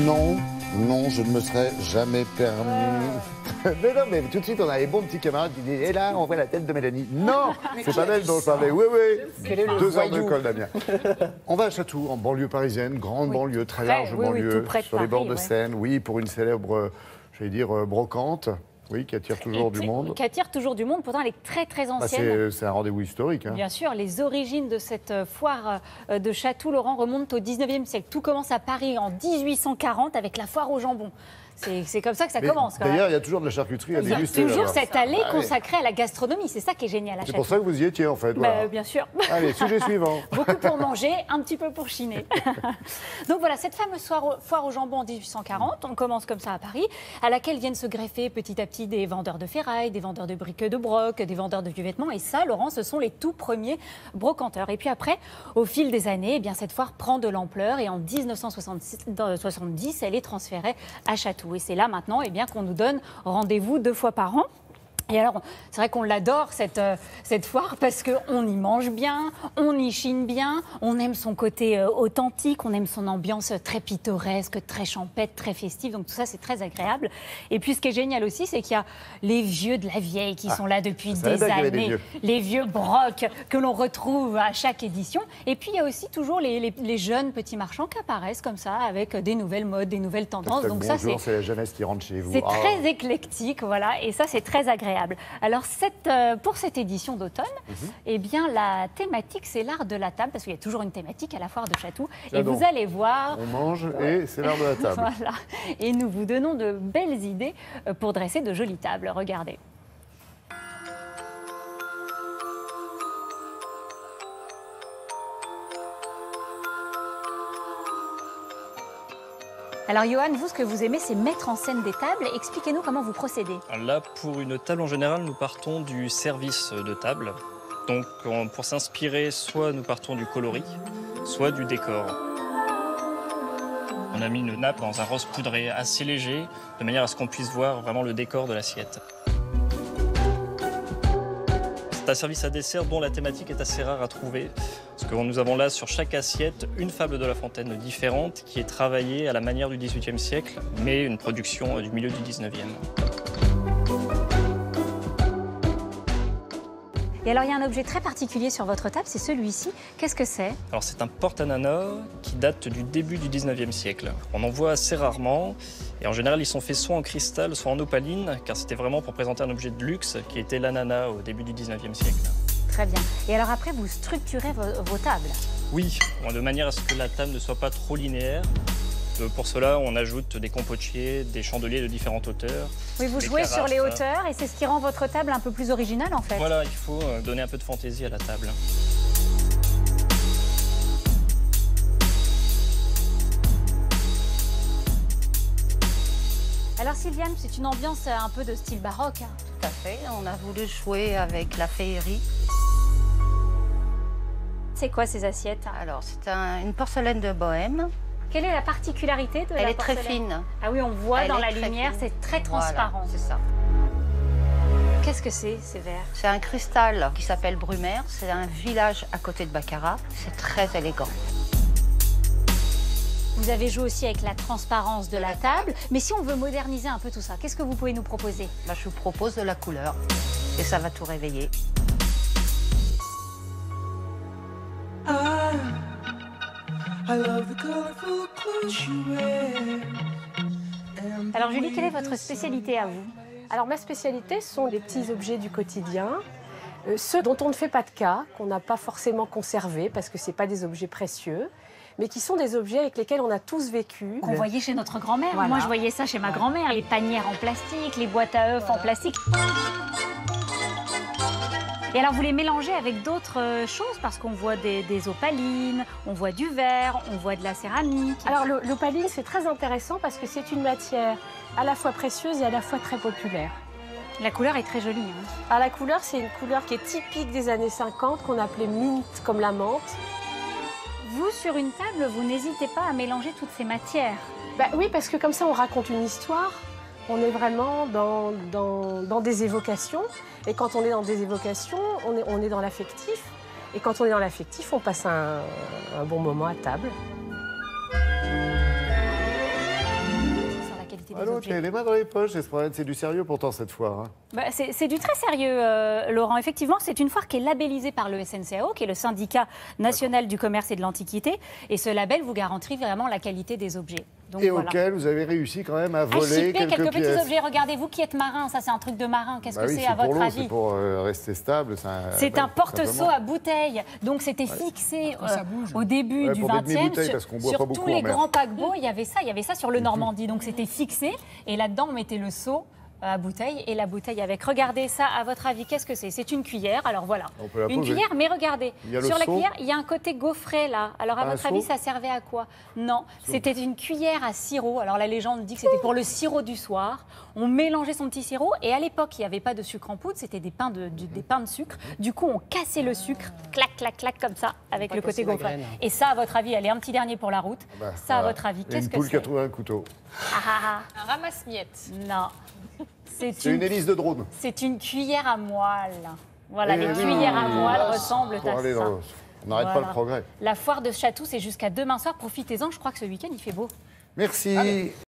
Non, non, je ne me serais jamais permis. Mais non, mais tout de suite, on a les bons petits camarades qui disent « Et là, on voit la tête de Mélanie. » Non, c'est pas d'elle dont je parlais. Oui, oui, 2 heures de colle, Damien. On va à Chatou, en banlieue parisienne, grande banlieue, très large banlieue, sur les bords de Seine. Oui, pour une célèbre, j'allais dire, brocante. Oui, qui attire toujours du monde. Qui attire toujours du monde, pourtant elle est très très ancienne. C'est un rendez-vous historique. Hein. Bien sûr, les origines de cette foire de Chatou, Laurent, remontent au 19e siècle. Tout commence à Paris en 1840 avec la foire au jambon. C'est comme ça que ça commence. D'ailleurs, il y a toujours de la charcuterie à déguster. Il y a toujours cette allée consacrée à la gastronomie. C'est ça qui est génial à Chatou. C'est pour ça que vous y étiez, en fait. Voilà. Bien sûr. Allez, sujet suivant. Beaucoup pour manger, un petit peu pour chiner. Donc voilà, cette fameuse foire au jambon en 1840, on commence comme ça à Paris, à laquelle viennent se greffer petit à petit des vendeurs de ferraille, des vendeurs de briques de broc, des vendeurs de vieux vêtements. Et ça, Laurent, ce sont les tout premiers brocanteurs. Et puis après, au fil des années, eh bien, cette foire prend de l'ampleur. Et en 1970, elle est transférée à Chatou. Et c'est là maintenant eh bien, qu'on nous donne rendez-vous 2 fois par an. Et alors, c'est vrai qu'on l'adore, cette foire, parce qu'on y mange bien, on y chine bien, on aime son côté authentique, on aime son ambiance très pittoresque, très champêtre, très festive. Donc tout ça, c'est très agréable. Et puis, ce qui est génial aussi, c'est qu'il y a les vieux de la vieille qui sont là depuis des années. Les vieux brocs que l'on retrouve à chaque édition. Et puis, il y a aussi toujours les jeunes petits marchands qui apparaissent comme ça, avec des nouvelles modes, des nouvelles tendances. Donc ça, c'est la jeunesse qui rentre chez vous. C'est très éclectique, voilà. Et ça, c'est très agréable. Alors, pour cette édition d'automne, eh bien, la thématique, c'est l'art de la table, parce qu'il y a toujours une thématique à la foire de Chatou. Et vous allez voir... On mange et c'est l'art de la table. Voilà. Et nous vous donnons de belles idées pour dresser de jolies tables. Regardez. Alors Johan, vous, ce que vous aimez, c'est mettre en scène des tables. Expliquez-nous comment vous procédez. Là, pour une table en général, nous partons du service de table. Donc, pour s'inspirer, soit nous partons du coloris, soit du décor. On a mis une nappe dans un rose poudré assez léger, de manière à ce qu'on puisse voir vraiment le décor de l'assiette. C'est un service à dessert dont la thématique est assez rare à trouver. Parce que nous avons là sur chaque assiette une fable de La Fontaine différente qui est travaillée à la manière du XVIIIe siècle, mais une production du milieu du XIXe. Et alors il y a un objet très particulier sur votre table, c'est celui-ci. Qu'est-ce que c'est? Alors c'est un porte-ananas qui date du début du XIXe siècle. On en voit assez rarement. Et en général, ils sont faits soit en cristal, soit en opaline, car c'était vraiment pour présenter un objet de luxe qui était l'ananas au début du XIXe siècle. Très bien. Et alors après, vous structurez vos tables? Oui, de manière à ce que la table ne soit pas trop linéaire. Pour cela, on ajoute des compotiers, des chandeliers de différentes hauteurs. Oui, vous jouez sur les hauteurs et c'est ce qui rend votre table un peu plus originale en fait. Voilà, il faut donner un peu de fantaisie à la table. Alors Sylviane, c'est une ambiance un peu de style baroque. Tout à fait, on a voulu jouer avec la féerie. C'est quoi ces assiettes? Alors, c'est une porcelaine de Bohême. Quelle est la particularité de la porcelaine? Elle est très fine. Ah oui, on voit dans la lumière, c'est très transparent. Voilà, c'est ça. Qu'est-ce que c'est, ces verres? C'est un cristal qui s'appelle Brumaire. C'est un village à côté de Baccarat. C'est très élégant. Vous avez joué aussi avec la transparence de la table. Mais si on veut moderniser un peu tout ça, qu'est-ce que vous pouvez nous proposer? Je vous propose de la couleur et ça va tout réveiller. Alors Julie, quelle est votre spécialité à vous? Alors ma spécialité sont les petits objets du quotidien, ceux dont on ne fait pas de cas, qu'on n'a pas forcément conservés parce que ce n'est pas des objets précieux, mais qui sont des objets avec lesquels on a tous vécu. Qu'on voyait chez notre grand-mère. Voilà. Moi je voyais ça chez ma grand-mère, les panières en plastique, les boîtes à œufs en plastique. Et alors vous les mélangez avec d'autres choses parce qu'on voit des opalines, on voit du verre, on voit de la céramique. Alors l'opaline c'est très intéressant parce que c'est une matière à la fois précieuse et à la fois très populaire. La couleur est très jolie. Hein. Alors la couleur c'est une couleur qui est typique des années 50 qu'on appelait mint comme la menthe. Vous sur une table, vous n'hésitez pas à mélanger toutes ces matières. Oui parce que comme ça on raconte une histoire. On est vraiment dans des évocations. Et quand on est dans des évocations, on est dans l'affectif. Et quand on est dans l'affectif, on passe un bon moment à table. des Ah non, objets. tu as les mains dans les poches, c'est du sérieux pourtant cette fois. Hein. Bah, c'est du très sérieux, Laurent. Effectivement, c'est une foire qui est labellisée par le SNCAO, qui est le syndicat national du commerce et de l'antiquité. Et ce label vous garantit vraiment la qualité des objets. Donc, Et voilà. auquel vous avez réussi quand même à À voler chipper quelques pièces. petits objets. Regardez, vous qui êtes marin, ça c'est un truc de marin. Qu'est-ce Bah que oui, c'est à pour votre l'eau, avis? c'est pour rester stable. C'est bah, un porte-seau simplement. à bouteilles. Donc c'était fixé au début Ouais, du pour mettre 20e. demi-bouteille, parce qu'on boit Sur pas tous beaucoup les en mer. grands paquebots, il y avait ça sur le Normandie. Donc c'était fixé. Et là-dedans, on mettait le seau à bouteille et la bouteille avec. Regardez ça, à votre avis, qu'est-ce que c'est? C'est une cuillère. Alors voilà, On peut la une poser. cuillère, mais regardez, Il y a le sur la seau. cuillère, il y a un côté gaufré là. Alors à Un votre avis, seau. ça servait à quoi? Non, c'était une cuillère à sirop. Alors la légende dit que c'était pour le sirop du soir. On mélangeait son petit sirop et à l'époque, il n'y avait pas de sucre en poudre, c'était des pains de sucre. Du coup, on cassait le sucre, clac, clac, clac, comme ça, avec le côté casser la gaufré. graine. Et ça, à votre avis, allez, un petit dernier pour la route. Bah, Ça, à voilà. votre avis, Et qu'est-ce une que poule qui a c'est? trouvé un couteau. Ah, Un ramasse-miettes. non. C'est une hélice de drone. C'est une cuillère à moelle. Voilà, Eh les oui. cuillères à moelle ressemblent Pour à aller ça. dans... On n'arrête pas Voilà. le progrès. La foire de Chatou, c'est jusqu'à demain soir. Profitez-en, je crois que ce week-end, il fait beau. Merci.